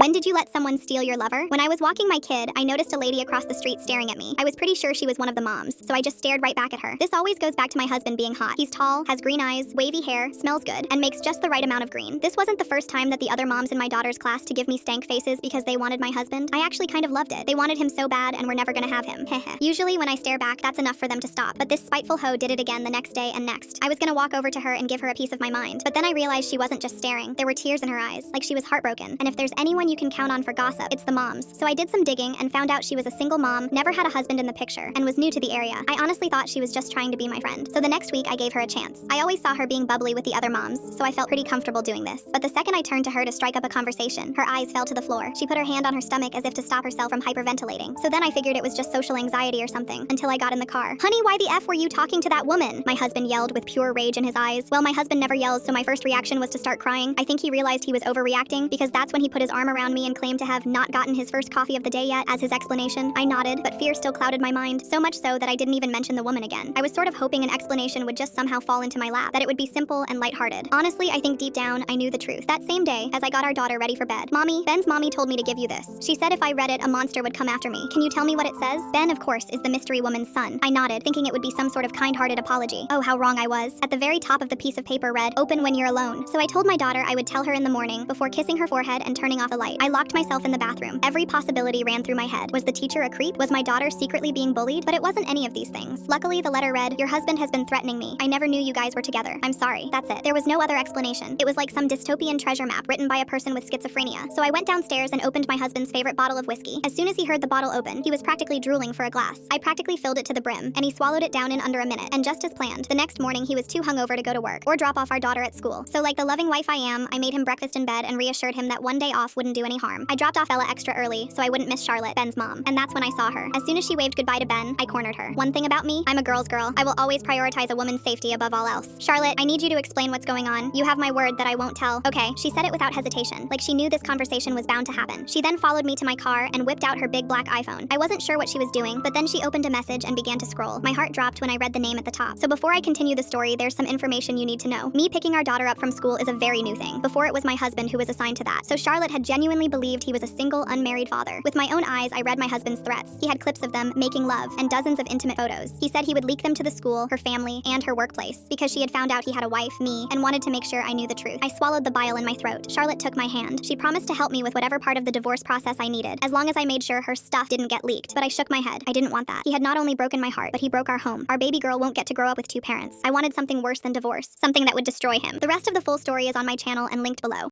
When did you let someone steal your lover? When I was walking my kid, I noticed a lady across the street staring at me. I was pretty sure she was one of the moms, so I just stared right back at her. This always goes back to my husband being hot. He's tall, has green eyes, wavy hair, smells good, and makes just the right amount of green. This wasn't the first time that the other moms in my daughter's class to give me stank faces because they wanted my husband. I actually kind of loved it. They wanted him so bad and were never gonna have him. Heh. Usually when I stare back, that's enough for them to stop, but this spiteful hoe did it again the next day and next. I was gonna walk over to her and give her a piece of my mind, but then I realized she wasn't just staring. There were tears in her eyes, like she was heartbroken. And if there's anyone you can count on for gossip, it's the moms. So I did some digging and found out she was a single mom, never had a husband in the picture, and was new to the area. I honestly thought she was just trying to be my friend. So the next week I gave her a chance. I always saw her being bubbly with the other moms, so I felt pretty comfortable doing this. But the second I turned to her to strike up a conversation, her eyes fell to the floor. She put her hand on her stomach as if to stop herself from hyperventilating. So then I figured it was just social anxiety or something, until I got in the car. Honey, why the F were you talking to that woman? My husband yelled with pure rage in his eyes. Well, my husband never yells, so my first reaction was to start crying. I think he realized he was overreacting, because that's when he put his arm around me and claimed to have not gotten his first coffee of the day yet as his explanation. I nodded, but fear still clouded my mind, so much so that I didn't even mention the woman again. I was sort of hoping an explanation would just somehow fall into my lap, that it would be simple and lighthearted. Honestly, I think deep down, I knew the truth. That same day, as I got our daughter ready for bed, Ben's mommy told me to give you this. She said if I read it, a monster would come after me. Can you tell me what it says? Ben, of course, is the mystery woman's son. I nodded, thinking it would be some sort of kind-hearted apology. Oh, how wrong I was. At the very top of the piece of paper read, "Open when you're alone." So I told my daughter I would tell her in the morning, before kissing her forehead and turning off the light. I locked myself in the bathroom. Every possibility ran through my head. Was the teacher a creep? Was my daughter secretly being bullied? But it wasn't any of these things. Luckily, the letter read, "Your husband has been threatening me. I never knew you guys were together. I'm sorry." That's it. There was no other explanation. It was like some dystopian treasure map written by a person with schizophrenia. So I went downstairs and opened my husband's favorite bottle of whiskey. As soon as he heard the bottle open, he was practically drooling for a glass. I practically filled it to the brim, and he swallowed it down in under a minute. And just as planned, the next morning he was too hungover to go to work or drop off our daughter at school. So like the loving wife I am, I made him breakfast in bed and reassured him that one day off wouldn't do any harm. I dropped off Ella extra early so I wouldn't miss Charlotte, Ben's mom. And that's when I saw her. As soon as she waved goodbye to Ben, I cornered her. One thing about me, I'm a girl's girl. I will always prioritize a woman's safety above all else. Charlotte, I need you to explain what's going on. You have my word that I won't tell. Okay, she said it without hesitation, like she knew this conversation was bound to happen. She then followed me to my car and whipped out her big black iPhone. I wasn't sure what she was doing, but then she opened a message and began to scroll. My heart dropped when I read the name at the top. So before I continue the story, there's some information you need to know. Me picking our daughter up from school is a very new thing. Before it was my husband who was assigned to that. So Charlotte had genuinely believed he was a single, unmarried father. With my own eyes, I read my husband's threats. He had clips of them making love and dozens of intimate photos. He said he would leak them to the school, her family, and her workplace because she had found out he had a wife, me, and wanted to make sure I knew the truth. I swallowed the bile in my throat. Charlotte took my hand. She promised to help me with whatever part of the divorce process I needed, as long as I made sure her stuff didn't get leaked. But I shook my head. I didn't want that. He had not only broken my heart, but he broke our home. Our baby girl won't get to grow up with two parents. I wanted something worse than divorce, something that would destroy him. The rest of the full story is on my channel and linked below.